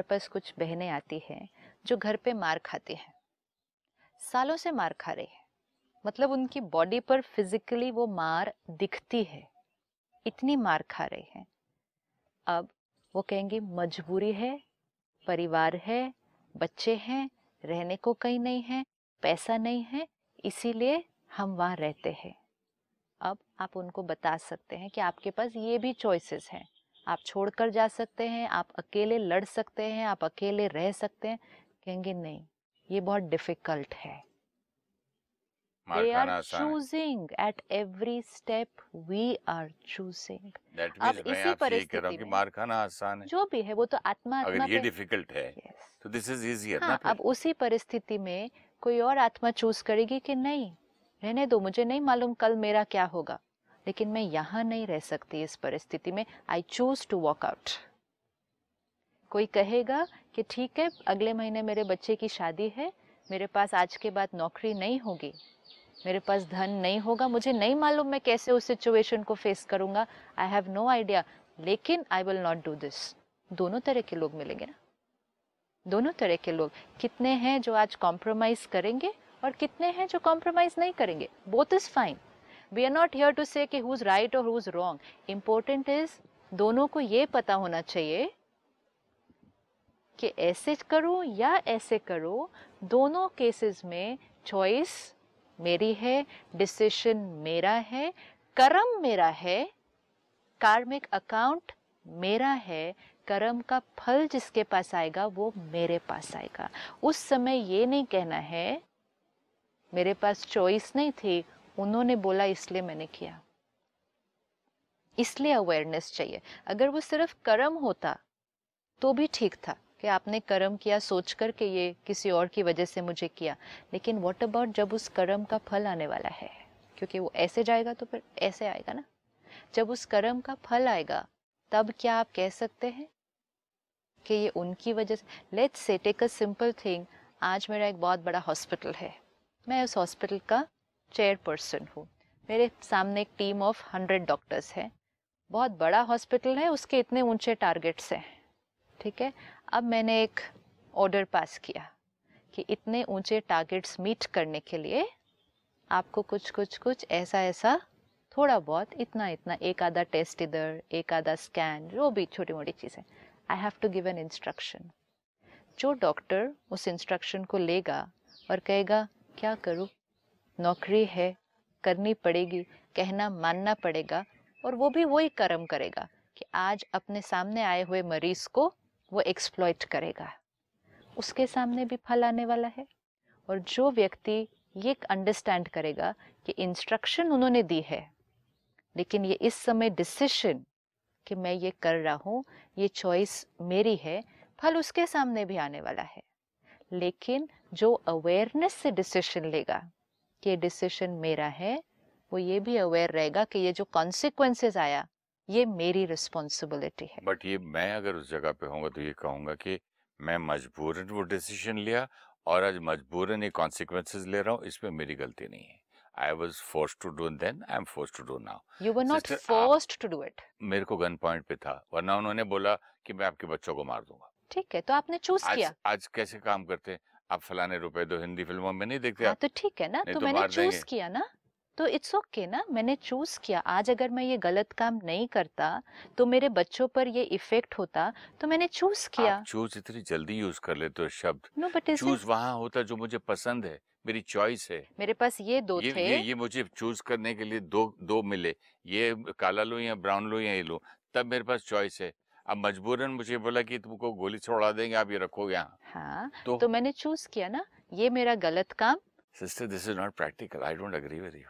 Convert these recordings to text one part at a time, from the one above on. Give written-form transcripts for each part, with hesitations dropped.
हमारे पास कुछ बहनें आती हैं जो घर पे मार खाती हैं, सालों से मार खा रही है, मतलब उनकी बॉडी पर फिजिकली वो मार दिखती है, इतनी मार खा रही है। अब वो कहेंगी मजबूरी है, परिवार है, बच्चे हैं, रहने को कहीं नहीं है, पैसा नहीं है, इसीलिए हम वहां रहते हैं। अब आप उनको बता सकते हैं कि आपके पास ये भी चॉइसेस हैं, आप छोड़कर जा सकते हैं, आप अकेले लड़ सकते हैं, आप अकेले रह सकते हैं। कहेंगे नहीं, ये बहुत डिफिकल्ट है। मार They खाना are आसान है। choosing at every step, we are choosing. That अब मीन्स मैं इसी आपसे यही कह रहा हूँ परिस्थिति कि में मार खाना आसान है। जो भी है वो तो आत्मा अगर आत्मा ये पे। डिफिकल्ट है Yes. तो दिस इज इजियर ना हाँ, फिर। अब उसी परिस्थिति में कोई और आत्मा चूज करेगी कि नहीं, रहने दो, मुझे नहीं मालूम कल मेरा क्या होगा, लेकिन मैं यहाँ नहीं रह सकती इस परिस्थिति में, I choose to walk out. कोई कहेगा कि ठीक है, अगले महीने मेरे बच्चे की शादी है, मेरे पास आज के बाद नौकरी नहीं होगी, मेरे पास धन नहीं होगा, मुझे नहीं मालूम मैं कैसे उस सिचुएशन को फेस करूंगा, आई हैव नो आइडिया, लेकिन I will not do this. दोनों तरह के लोग मिलेंगे ना, दोनों तरह के लोग। कितने हैं जो आज कॉम्प्रोमाइज करेंगे और कितने हैं जो कॉम्प्रोमाइज नहीं करेंगे। Both is fine, we are not here to say कि हु इज राइट और who is wrong. Important is दोनों को ये पता होना चाहिए कि ऐसे करो या ऐसे करो, दोनों केसेस में चॉइस मेरी है, डिसीजन मेरा है, कर्म मेरा है, कार्मिक अकाउंट मेरा है, कर्म का फल जिसके पास आएगा वो मेरे पास आएगा। उस समय ये नहीं कहना है मेरे पास चॉइस नहीं थी, उन्होंने बोला इसलिए मैंने किया। इसलिए अवेयरनेस चाहिए। अगर वो सिर्फ कर्म होता तो भी ठीक था कि आपने कर्म किया सोच कर के ये किसी और की वजह से मुझे किया, लेकिन व्हाट अबाउट जब उस कर्म का फल आने वाला है, क्योंकि वो ऐसे जाएगा तो फिर ऐसे आएगा ना। जब उस कर्म का फल आएगा तब क्या आप कह सकते हैं कि ये उनकी वजह से। Let's say take a simple thing, आज मेरा एक बहुत बड़ा हॉस्पिटल है, मैं उस हॉस्पिटल का चेयरपर्सन हूँ, मेरे सामने एक टीम ऑफ 100 डॉक्टर्स है, बहुत बड़ा हॉस्पिटल है, उसके इतने ऊंचे टारगेट्स हैं, ठीक है। अब मैंने एक ऑर्डर पास किया कि इतने ऊंचे टारगेट्स मीट करने के लिए आपको कुछ कुछ कुछ ऐसा ऐसा थोड़ा बहुत इतना इतना, एक आधा टेस्ट इधर, एक आधा स्कैन, जो भी छोटी मोटी चीज़ें, I have to give an instruction. जो डॉक्टर उस इंस्ट्रक्शन को लेगा और कहेगा क्या करूँ, नौकरी है, करनी पड़ेगी, कहना मानना पड़ेगा, और वो भी वही कर्म करेगा कि आज अपने सामने आए हुए मरीज को वो एक्सप्लॉइट करेगा, उसके सामने भी फल आने वाला है। और जो व्यक्ति ये अंडरस्टैंड करेगा कि इंस्ट्रक्शन उन्होंने दी है, लेकिन ये इस समय डिसीजन कि मैं ये कर रहा हूँ, ये चॉइस मेरी है, फल उसके सामने भी आने वाला है। लेकिन जो अवेयरनेस से डिसीजन लेगा कि ये डिसीजन मेरा है, वो ये भी अवेयर रहेगा कि ये जो कॉन्सिक्वेंसेस आया ये मेरी रिस्पॉन्सिबिलिटी है। बट ये मैं अगर उस जगह पे होऊंगा तो ये कहूंगा कि मैं मजबूरन वो डिसीजन लिया और आज मजबूरन ये कॉन्सिक्वेंसेस ले रहा हूँ, इसमें मेरी गलती नहीं है। I was force to do then, I am force to do now. You were not sister आप, फोर्स्ड टू डू इट। मेरे को गन पॉइंट पे था, वरना उन्होंने बोला कि मैं आपके बच्चों को मार दूंगा। ठीक है, तो आपने चूज आज किया। आज कैसे काम करते हैं, आप फलाने रुपए दो, हिंदी फिल्मों में नहीं देखते हाँ आप, तो ठीक है ना, नहीं तो तो मैंने मार चूज देंगे। किया ना, तो इट्स ओके ना, मैंने चूज किया। आज अगर मैं ये गलत काम नहीं करता तो मेरे बच्चों पर ये इफेक्ट होता, तो मैंने चूज आप किया। चूज इतनी जल्दी यूज कर लेते हो शब्द। No but is choose it, वहां होता जो मुझे पसंद है, मेरी चॉइस है। मेरे पास ये दो थे। ये मुझे चूज करने के लिए दो दो मिले, ये काला लूं या ब्राउन लूं या ये लूं, तब मेरे पास चॉइस है। अब मजबूरन मुझे बोला कि तुमको गोली छोड़ा देंगे, आप ये रखो यहाँ। हाँ, तो तो मैंने चूज किया ना, ये मेरा गलत काम। Sister, this is not practical, I don't agree with you.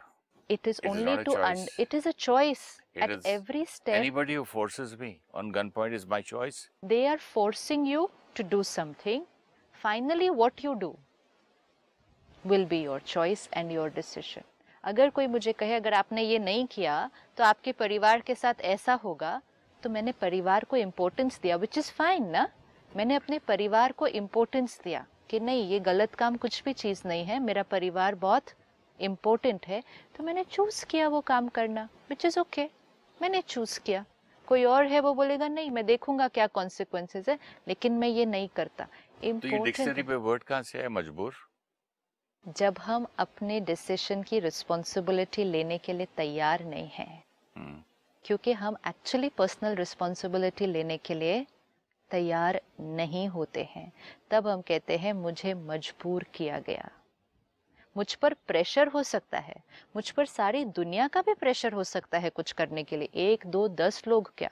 It is it is only not a to choice, it is a choice it at is every step. Anybody who forces me on gun point is my choice. They are forcing you to do something. Finally what you do will be your choice and your decision. अगर कोई मुझे कहे अगर आपने ये नहीं किया तो आपके परिवार के साथ ऐसा होगा, तो मैंने परिवार को इम्पोर्टेंस दिया, विच इज़ फाइन ना। मैंने अपने परिवार को इम्पोर्टेंस दिया कि नहीं, ये गलत काम कुछ भी चीज़ नहीं है, मेरा परिवार बहुत इम्पोर्टेंट है, तो मैंने चूज़ किया वो काम करना, विच इज़ ओके। मैंने चूज़ किया, कोई और है वो बोलेगा नहीं मैं देखूंगा क्या कॉन्सिक्वेंसेस है, लेकिन मैं ये नहीं करता। तो ये इम्पोर्टेंट डिक्शनरी पे वर्ड कहाँ से है मजबूर? जब हम अपने डिसीजन की रिस्पॉन्सिबिलिटी लेने के लिए तैयार नहीं हैं, क्योंकि हम एक्चुअली पर्सनल रिस्पॉन्सिबिलिटी लेने के लिए तैयार नहीं होते हैं, तब हम कहते हैं मुझे मजबूर किया गया। मुझ पर प्रेशर हो सकता है, मुझ पर सारी दुनिया का भी प्रेशर हो सकता है कुछ करने के लिए, 1 2 10 लोग क्या,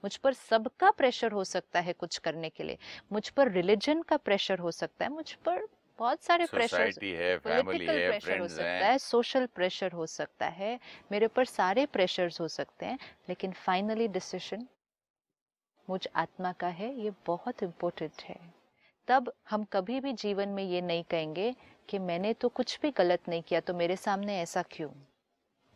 मुझ पर सबका प्रेशर हो सकता है कुछ करने के लिए, मुझ पर रिलीजन का प्रेशर हो सकता है, मुझ पर बहुत सारे प्रेशर, सोसाइटी है, फैमिली पॉलिटिकल है, प्रेशर हो फ्रेंड्स सकता हैं। है, सोशल प्रेशर हो सकता है, मेरे पर सारे प्रेशर्स हो सकते हैं, लेकिन फाइनली डिसीजन मुझ आत्मा का है। ये बहुत इम्पोर्टेंट है। तब हम कभी भी जीवन में ये नहीं कहेंगे कि मैंने तो कुछ भी गलत नहीं किया तो मेरे सामने ऐसा क्यों,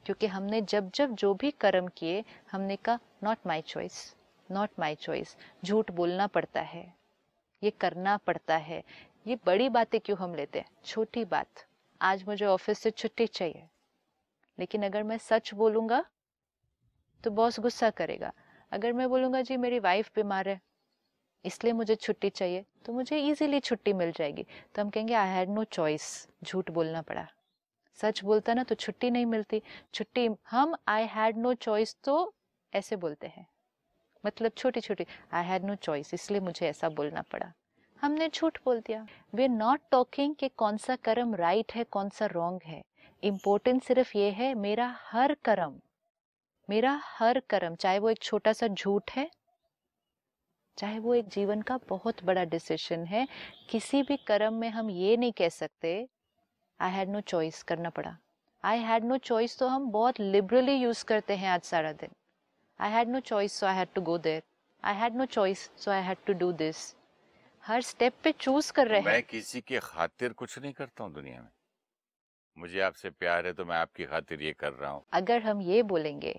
क्योंकि हमने जब जब जो भी कर्म किए हमने कहा not my choice, not my choice. झूठ बोलना पड़ता है, ये करना पड़ता है। ये बड़ी बातें क्यों हम लेते हैं, छोटी बात, आज मुझे ऑफिस से छुट्टी चाहिए, लेकिन अगर मैं सच बोलूंगा तो बॉस गुस्सा करेगा। अगर मैं बोलूंगा जी मेरी वाइफ बीमार है इसलिए मुझे छुट्टी चाहिए, तो मुझे इजीली छुट्टी मिल जाएगी। तो हम कहेंगे आई हैड नो चॉइस, झूठ बोलना पड़ा। सच बोलता ना तो छुट्टी नहीं मिलती। छुट्टी हम आई हैड नो चॉइस तो ऐसे बोलते हैं, मतलब छोटी छोटी, आई हैड नो चॉइस इसलिए मुझे ऐसा बोलना पड़ा, हमने झूठ बोल दिया। वी आर नॉट टॉकिंग कि कौन सा कर्म राइट है कौन सा रॉन्ग है। इम्पोर्टेंट सिर्फ ये है मेरा हर कर्म, मेरा हर कर्म, चाहे वो एक छोटा सा झूठ है, चाहे वो एक जीवन का बहुत बड़ा डिसीजन है, किसी भी कर्म में हम ये नहीं कह सकते आई हैड नो चॉइस, करना पड़ा। आई हैड नो चॉइस तो हम बहुत लिबरली यूज करते हैं आज सारा दिन। I had no choice so I had to go there, I had no choice so I had to do this. हर स्टेप पे चूज कर तो रहे मैं हैं। किसी की खातिर कुछ नहीं करता हूँ दुनिया में। मुझे आपसे प्यार है तो मैं आपकी खातिर ये कर रहा हूँ। अगर हम ये बोलेंगे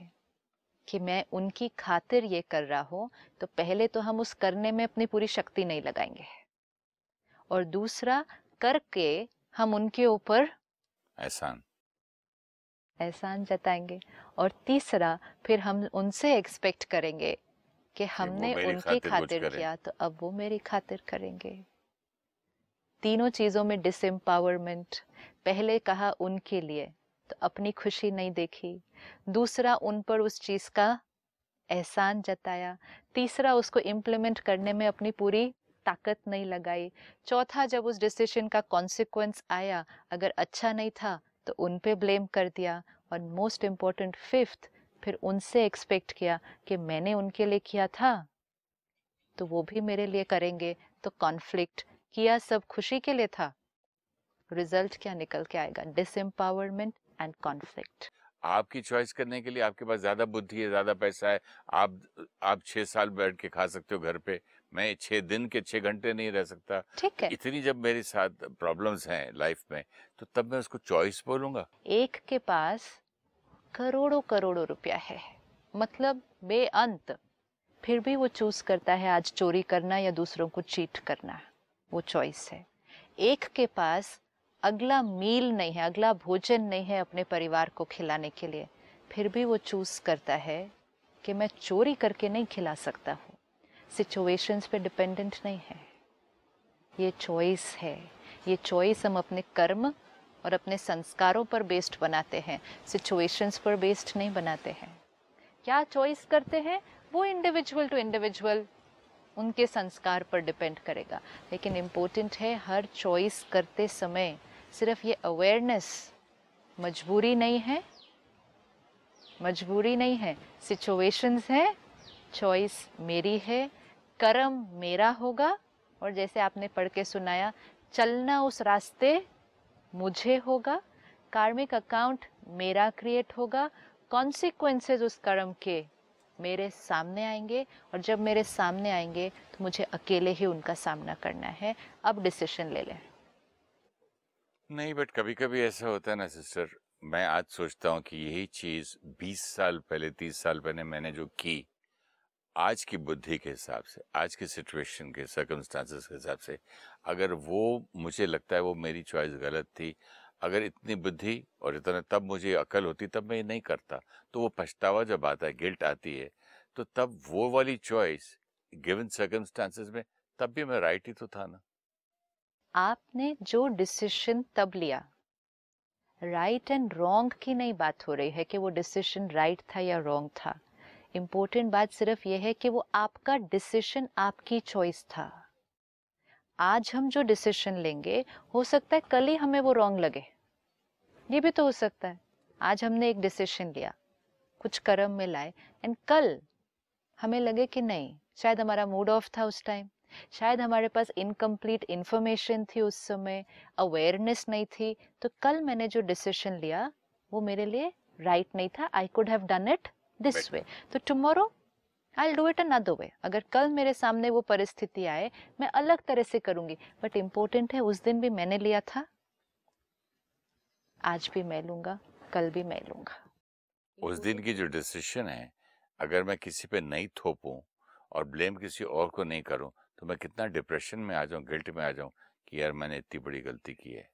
कि मैं उनकी खातिर ये कर रहा हूं, तो पहले तो हम उस करने में अपनी पूरी शक्ति नहीं लगाएंगे, और दूसरा करके हम उनके ऊपर एहसान। एहसान जताएंगे, और तीसरा फिर हम उनसे एक्सपेक्ट करेंगे कि कि वो हमने मेरी उनकी खातिर कुछ खातिर करें। किया तो अब वो मेरी खातिर करेंगे। तीनों चीजों में डिसएम्पावरमेंट। पहले कहा उनके लिए तो अपनी खुशी नहीं देखी, दूसरा उन पर उस चीज का एहसान जताया, तीसरा उसको इम्प्लीमेंट करने में अपनी पूरी ताकत नहीं लगाई, चौथा जब उस डिसीजन का कॉन्सिक्वेंस आया अगर अच्छा नहीं था तो उन पे ब्लेम कर दिया, और मोस्ट इम्पोर्टेंट फिफ्थ फिर उनसे एक्सपेक्ट किया कि मैंने उनके लिए किया था तो वो भी मेरे लिए करेंगे। तो कॉन्फ्लिक्ट, किया सब खुशी के लिए था, रिजल्ट क्या निकल के आएगा, डिसएम्पावरमेंट एंड कॉन्फ्लिक्ट। आपकी चॉइस करने के लिए आपके पास ज्यादा बुद्धि है, ज्यादा पैसा है। आप 6 साल बैठ के खा सकते हो घर पे, मैं 6 दिन के 6 घंटे नहीं रह सकता। ठीक तो है, इतनी जब मेरे साथ प्रॉब्लम्स हैं लाइफ में, तो तब मैं उसको चॉइस बोलूंगा? एक के पास करोड़ों करोड़ों रुपया है, मतलब बेअंत, फिर भी वो चूज करता है आज चोरी करना या दूसरों को चीट करना, वो चॉइस है। एक के पास अगला मील नहीं है, अगला भोजन नहीं है अपने परिवार को खिलाने के लिए, फिर भी वो चूज करता है कि मैं चोरी करके नहीं खिला सकता हूँ। सिचुएशंस पे डिपेंडेंट नहीं है, ये चॉइस है। ये चॉइस हम अपने कर्म और अपने संस्कारों पर बेस्ड बनाते हैं, सिचुएशंस पर बेस्ड नहीं बनाते हैं। क्या चॉइस करते हैं वो इंडिविजुअल टू इंडिविजुअल उनके संस्कार पर डिपेंड करेगा, लेकिन इम्पोर्टेंट है हर चॉइस करते समय सिर्फ ये अवेयरनेस, मजबूरी नहीं है, मजबूरी नहीं है, सिचुएशंस है, चॉइस मेरी है, कर्म मेरा होगा, और जैसे आपने पढ़ के सुनाया चलना उस रास्ते मुझे होगा, कार्मिक अकाउंट मेरा क्रिएट होगा, कॉन्सिक्वेंसेस उस कर्म के मेरे सामने आएंगे, और जब मेरे सामने आएंगे तो मुझे अकेले ही उनका सामना करना है। अब डिसीजन ले लें। नहीं, बट कभी कभी ऐसा होता है ना सिस्टर, मैं आज सोचता हूँ कि यही चीज 20 साल पहले, 30 साल पहले मैंने जो की, आज की बुद्धि के हिसाब से, आज की सिचुएशन के सर्कमस्टांसेस के हिसाब से, अगर वो, मुझे लगता है वो मेरी चॉइस गलत थी। अगर इतनी बुद्धि और इतना तब मुझे अकल होती तब मैं ये नहीं करता। तो वो पछतावा जब आता है, गिल्ट आती है, तो तब वो वाली चॉइस गिवन सर्कमस्टांसेस में तब भी मैं राइट ही तो था ना। आपने जो डिसीजन तब लिया, राइट एंड रॉन्ग की नहीं बात हो रही है कि वो डिसीजन राइट था या रॉन्ग था। इम्पोर्टेंट बात सिर्फ ये है कि वो आपका डिसीजन, आपकी चॉइस था। आज हम जो डिसीजन लेंगे, हो सकता है कल ही हमें वो रॉन्ग लगे, ये भी तो हो सकता है। आज हमने एक डिसीजन लिया, कुछ कर्म में लाए, एंड कल हमें लगे कि नहीं, शायद हमारा मूड ऑफ था उस टाइम, शायद हमारे पास इनकम्प्लीट इंफॉर्मेशन थी उस समय, अवेयरनेस नहीं थी, तो कल मैंने जो डिसीजन लिया वो मेरे लिए राइट नहीं था। I could have done it this way, तो tomorrow I do it another way. अगर कल मेरे सामने वो परिस्थिति आए, मैं अलग तरह से करूंगी, बट इम्पोर्टेंट है उस दिन भी मैंने लिया था, आज भी मैं लूंगा, कल भी मैं लूंगा। उस दिन की जो डिसीजन है, अगर मैं किसी पे नहीं थोपूं और ब्लेम किसी और को नहीं करूं, तो मैं कितना डिप्रेशन में आ जाऊं, गिल्ट में आ जाऊं कि यार मैंने इतनी बड़ी गलती की है,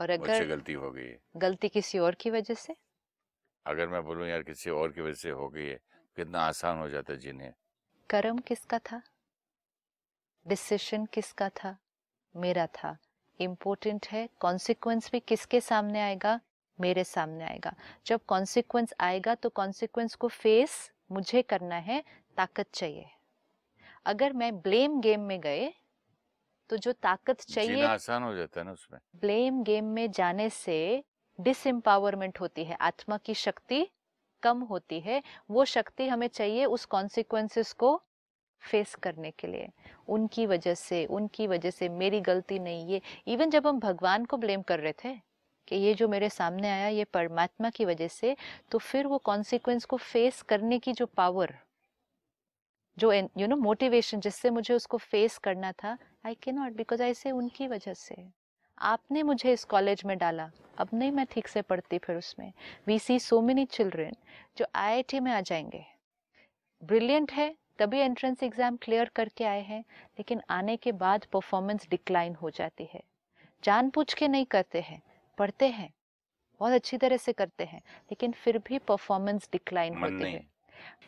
और मुझसे अगर गलती हो गई है। गलती किसी और की वजह से, अगर मैं बोलूं यार किसी और की वजह से हो गई है, कितना आसान हो जाता है जिन्हें। कर्म किसका था, डिसीजन किसका था, मेरा था। इम्पोर्टेंट है कॉन्सिक्वेंस भी किसके सामने आएगा, मेरे सामने आएगा। जब कॉन्सिक्वेंस आएगा तो कॉन्सिक्वेंस को फेस मुझे करना है, ताकत चाहिए। अगर मैं ब्लेम गेम में गए तो जो ताकत चाहिए, जीना आसान हो जाता है ना उसमें। ब्लेम गेम में जाने से डिसएम्पावरमेंट होती है, आत्मा की शक्ति कम होती है। वो शक्ति हमें चाहिए उस कॉन्सिक्वेंसेस को फेस करने के लिए। उनकी वजह से मेरी गलती नहीं, ये इवन जब हम भगवान को ब्लेम कर रहे थे कि ये जो मेरे सामने आया ये परमात्मा की वजह से, तो फिर वो कॉन्सिक्वेंस को फेस करने की जो पावर, जो मोटिवेशन जिससे मुझे उसको फेस करना था, I can not, because I से उनकी वजह से। आपने मुझे इस कॉलेज में डाला, अब नहीं मैं ठीक से पढ़ती फिर उसमें। We see so many children जो आईआईटी में आ जाएंगे, ब्रिलियंट है, तभी एंट्रेंस एग्जाम क्लियर करके आए हैं, लेकिन आने के बाद परफॉर्मेंस डिक्लाइन हो जाती है। जानबूझ के नहीं करते हैं, पढ़ते हैं, बहुत अच्छी तरह से करते हैं, लेकिन फिर भी परफॉर्मेंस डिक्लाइन मन होती नहीं। है।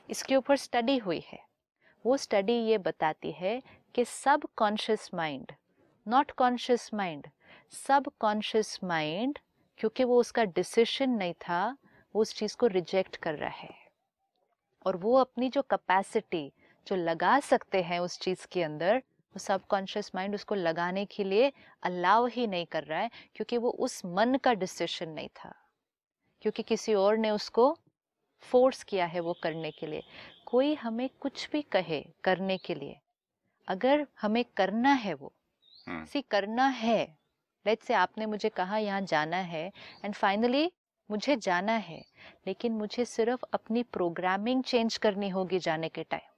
इसके ऊपर स्टडी हुई है। वो स्टडी ये बताती है कि सब conscious mind, not conscious mind, सब कॉन्शियस माइंड, क्योंकि वो उसका डिसीजन नहीं था, वो उस चीज को रिजेक्ट कर रहा है। और वो अपनी जो कैपेसिटी जो लगा सकते हैं उस चीज के अंदर, वो सबकॉन्शियस माइंड उसको लगाने के लिए अलाउ ही नहीं कर रहा है, क्योंकि वो उस मन का डिसीजन नहीं था, क्योंकि किसी और ने उसको फोर्स किया है वो करने के लिए। कोई हमें कुछ भी कहे करने के लिए, अगर हमें करना है वो करना है, लेट्स से आपने मुझे कहा यहाँ जाना है, एंड फाइनली मुझे जाना है, लेकिन मुझे सिर्फ अपनी प्रोग्रामिंग चेंज करनी होगी जाने के टाइम,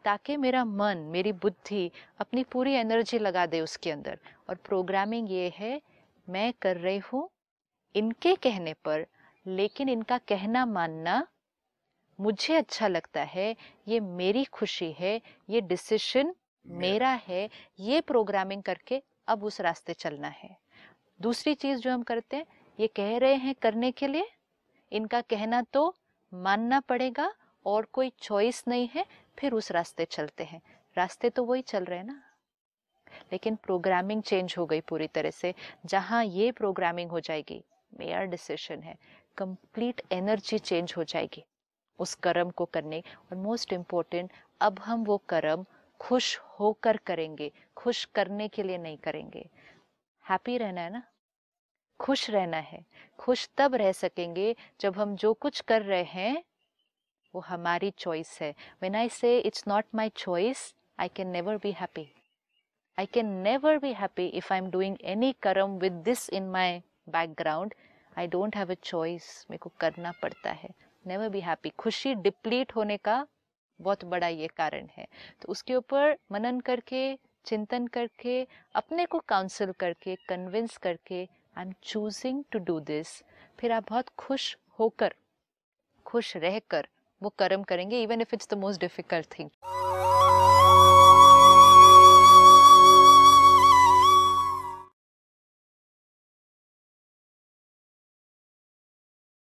ताकि मेरा मन, मेरी बुद्धि अपनी पूरी एनर्जी लगा दे उसके अंदर। और प्रोग्रामिंग ये है, मैं कर रही हूँ इनके कहने पर, लेकिन इनका कहना मानना मुझे अच्छा लगता है, ये मेरी खुशी है, ये डिसीजन मेरा है, ये प्रोग्रामिंग करके अब उस रास्ते चलना है। दूसरी चीज जो हम करते हैं, ये कह रहे हैं करने के लिए, इनका कहना तो मानना पड़ेगा और कोई चॉइस नहीं है, फिर उस रास्ते चलते हैं। रास्ते तो वही चल रहे हैं ना, लेकिन प्रोग्रामिंग चेंज हो गई पूरी तरह से। जहां ये प्रोग्रामिंग हो जाएगी, मेरा डिसीजन है, कंप्लीट एनर्जी चेंज हो जाएगी उस कर्म को करने। और मोस्ट इम्पोर्टेंट, अब हम वो कर्म खुश होकर करेंगे, खुश करने के लिए नहीं करेंगे। हैप्पी रहना है ना, खुश रहना है। खुश तब रह सकेंगे जब हम जो कुछ कर रहे हैं वो हमारी चॉइस है। व्हेन आई से it's not my choice, I can never be happy. I can never be happy if I'm doing any karam with this in my background. I don't have a choice, मेरे को करना पड़ता है। Never be happy। खुशी deplete होने का बहुत बड़ा ये कारण है। तो उसके ऊपर मनन करके, चिंतन करके, अपने को काउंसिल करके, कन्विंस करके, I am choosing to do this, फिर आप बहुत खुश होकर, खुश रहकर वो कर्म करेंगे, even if it's the most difficult thing.